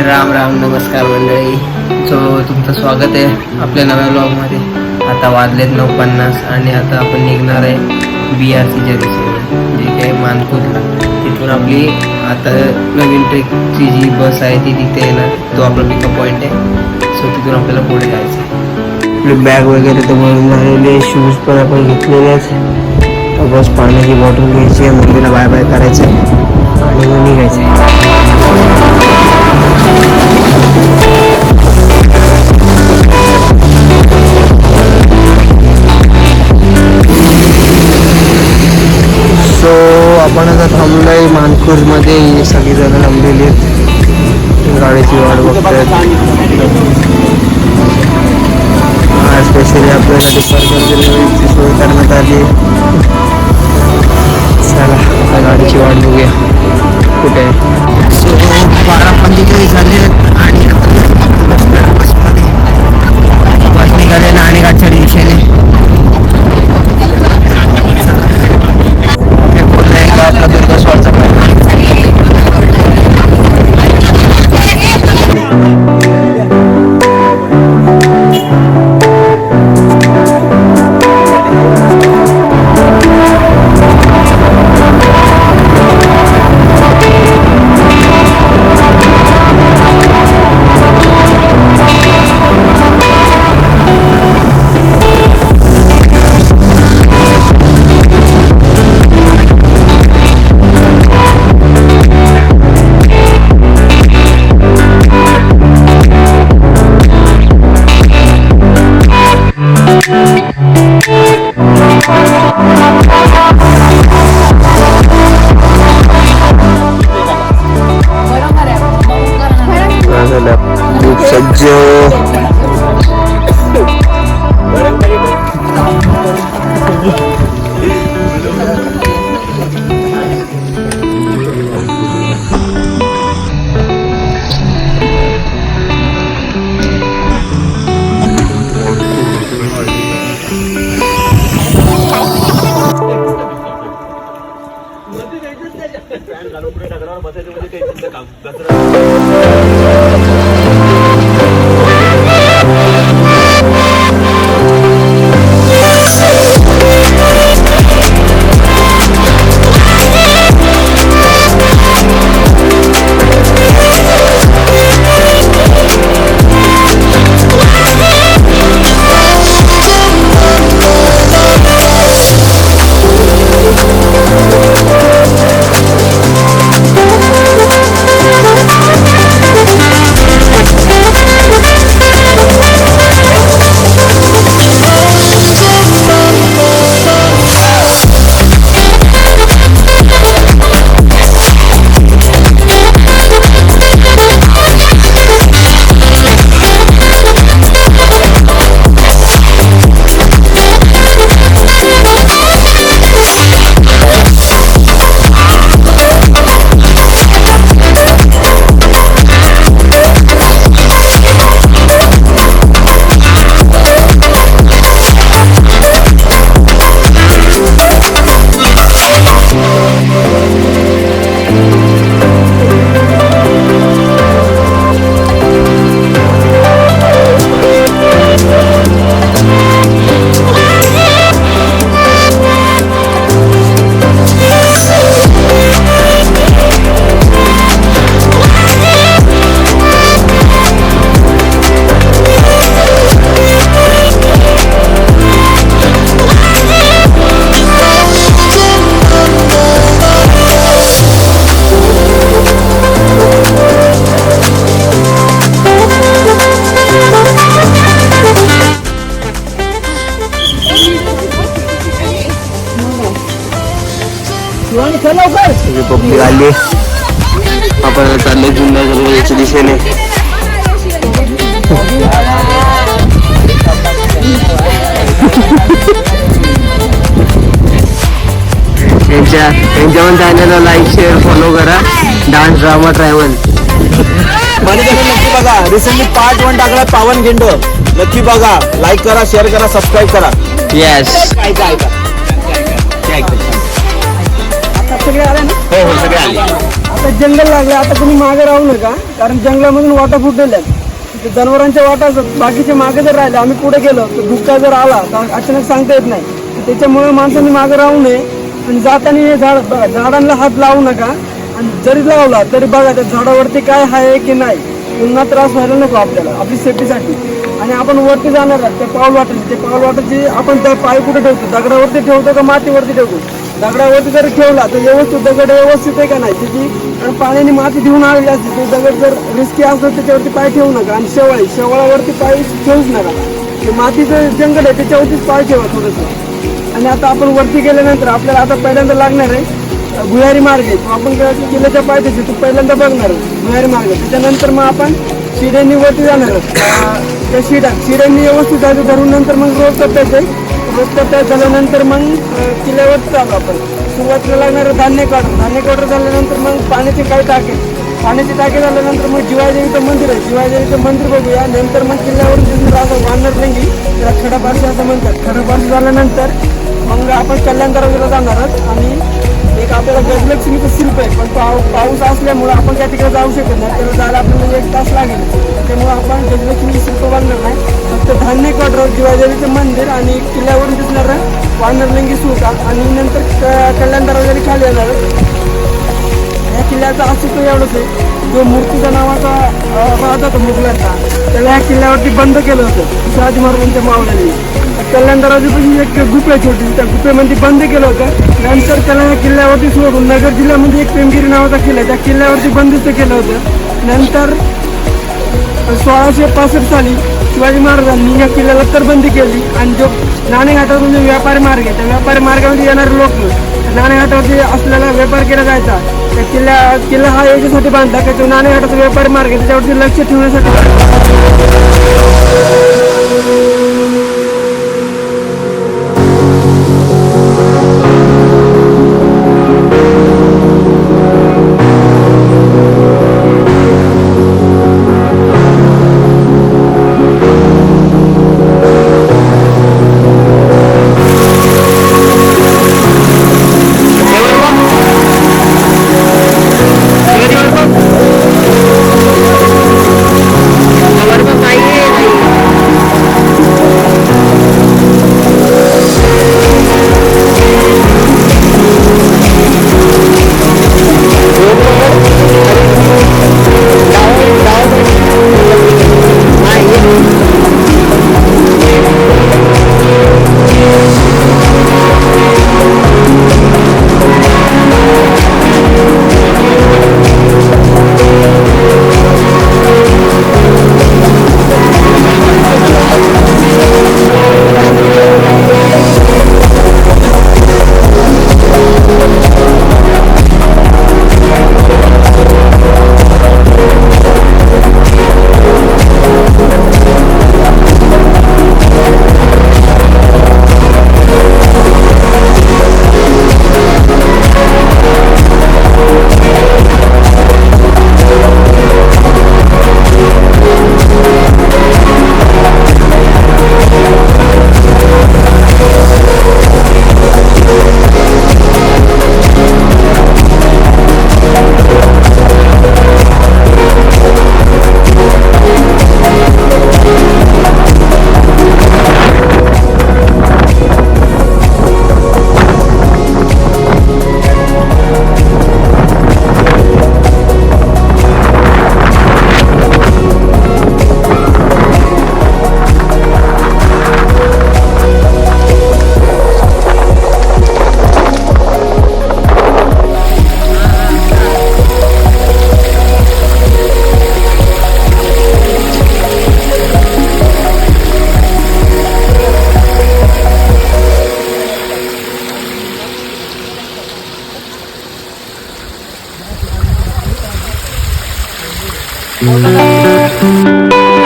राम राम नमस्कार मंडळी. तुमचं स्वागत आहे आपल्या नव्या व्लॉगमध्ये. आता वाजलेत 9:50 आणि आता आपण निघणार आहे BRCच्या दिशेने, जे काही मानपूरला. तिथून आपली आता नवीन ट्रेकची जी बस आहे ती तिथे येणार. तो आपला पिकअप पॉईंट आहे. सो तिथून आपल्याला पुढे जायचं आहे. आपली बॅग वगैरे तर भरून झालेले, शूज पण आपण घेतलेलेच. बस पाण्याची बॉटल घ्यायची आहे, मुलीला बाय बाय करायचं आहे आणि मग निघायचं आहे. सो आपण आता थांबलोय मानपूरमध्ये. सगळी जण थांबलेली आहेत, गाडीची वाट बघतात. स्पेशली आपल्याला दुपारची सोय करण्यात आली. चला आता गाडीची वाट बघूया कुठे आहे. सो 12:45 झाले आणि बस निघाले नाणेघाटच्या दिशेने. आपला दुर्गास्वारचा पब्लिक आली. आपण चालले जुन्नरच्या दिशेने. त्यांच्या पण चॅनलला लाईक शेअर फॉलो करा. डान्स ड्रामा ट्रॅव्हल नक्की बघा. रिसेंटली पार्ट 1 टाकला पावन गिंड. नक्की बघा, लाईक करा, शेअर करा, सबस्क्राईब करा. येस. ऐका सगळे आले ना. हो सगळे आले. आता जंगल लागले, आता तुम्ही मागे राहू नका, कारण जंगलामधून वाटा फुटलेल्या आहेत. जनावरांच्या वाटा बाकीचे मागे जर राहिले, आम्ही पुढे गेलो तर धुक्का जर आला तर अचानक सांगता येत नाही. त्याच्यामुळे माणसांनी मागे राहू नये आणि जाताना हे झाडांना हात लावू नका. आणि जरी लावला तरी बघा त्या झाडावरती काय आहे की नाही, पुन्हा त्रास व्हायला नको आपल्याला आपली सेफ्टीसाठी. आणि आपण वरती जाणार आहोत, ते पाऊल वाटायची आपण त्या पाय कुठे ठेवतो, दगडावरती ठेवतो का मातीवरती ठेवतो? दगडावरती जर ठेवला तर व्यवस्थित दगड व्यवस्थित आहे का नाही त्याची, कारण पाण्याने माती धुवून आलेली असते. ते दगड जर रिस्की असलं त्याच्यावरती पाय ठेवू नका. आणि शेवाळावरती पाय ठेवूच नका. ते मातीचं जंगल आहे त्याच्यावरतीच पाय ठेवा थोडंसं. आणि आता आपण वरती गेल्यानंतर आपल्याला आता पहिल्यांदा लागणार आहे भुयारी मार्ग आहे. आपण किल्ल्याच्या पायथ्याशी तू पहिल्यांदा बघणार भुयारी मार्ग. त्याच्यानंतर मग आपण शिड्यांनी वरती जाणार त्या शिड्यांनी व्यवस्थित जायचं धरून. नंतर मग रोज टप्प्यात झाल्यानंतर मग किल्ल्यावरती चालू आपण. सुरुवातीला लागणार धान्य काढून झाल्यानंतर मग पाण्याचे टाके झाल्यानंतर मग जिवादेवीचं मंदिर आहे. जिवादेवीचं मंदिर बघूया. नंतर मग किल्ल्यावर असं वानर लिंगी त्याला खडपारशी असं म्हणतात. खडपारशी झाल्यानंतर मग आपण कल्याण दरवाजाला जाणार आहोत. आणि एक आपल्याला गजलक्ष्मीचं शिल्प आहे, पण पाऊस असल्यामुळे आपण त्या तिकडे जाऊ शकत नाही. त्याला जायला आपल्याला 1 तास लागेल. त्यामुळे आपण गजलक्ष्मीचं शिल्प बांधणार नाही. फक्त धान्य कॉटर, जिवादेवीचं मंदिर आणि किल्ल्यावरून दिसणारं वानरलिंगी सुळका आणि नंतर कल्याण दरवाजाने खाली येणार. या किल्ल्याचं अस्तित्व एवढंच आहे, जो मूर्तीच्या नावाचा राजा होता मुघलांचा, त्याला या किल्ल्यावरती बंद केलं होतं शिवाजी महाराजांच्या मावळ्यांनी. कल्याण दरवाजापासून एक गुफा आहे छोटी, त्या गुफेमध्ये बंद केलं होतं. नंतर त्याला या किल्ल्यावरती सोडून नगर जिल्ह्यामध्ये एक पेमगिरी नावाचा किल्ला आहे, त्या किल्ल्यावरती बंदिस्त केलं होतं. नंतर 1665 साली शिवाजी महाराजांनी या किल्ल्याला तरबंदी केली. आणि जो नाणेघाटातून जो व्यापारी मार्ग आहे, त्या व्यापारी मार्गामध्ये येणारे लोक नाणेघाटावरती असलेला व्यापार केला जायचा. त्या किल्ला हा याच्यासाठी बांधला की तो नाणेघाटाचा व्यापारी मार्ग आहे, त्याच्यावरती लक्ष ठेवण्यासाठी.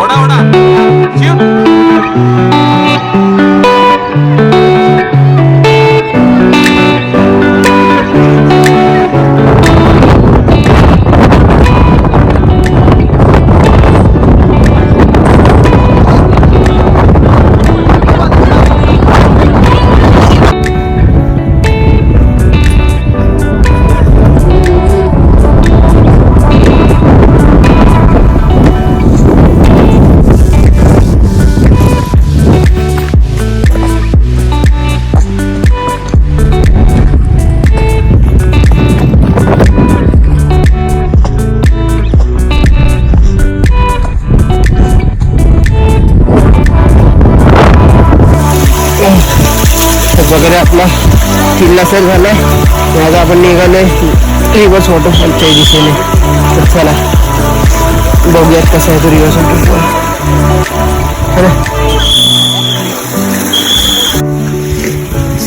ओढा ओढा शिव सनला सेट झालाय. आता आपण निघालोय रिव्हर्स वॉटरफॉलच्या दिशेने. तर चला बघूयात कसं आहे तो रिव्हर्स वॉटरफॉल.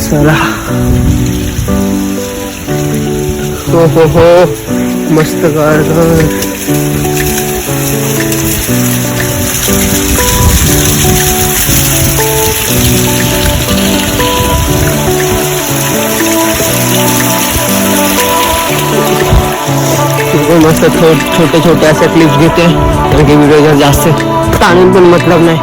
चला. हो हो हो मस्त गार. मस्त छोटे छोटे असे क्लिप्स घेते कारण की व्हिडिओ जास्त ताणून पण मतलब नाही.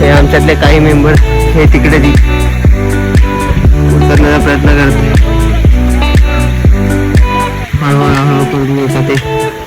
हे आमच्यातले काही मेंबर हे तिकडे उतरण्याचा प्रयत्न करते. हळूहळू करून येतात ते.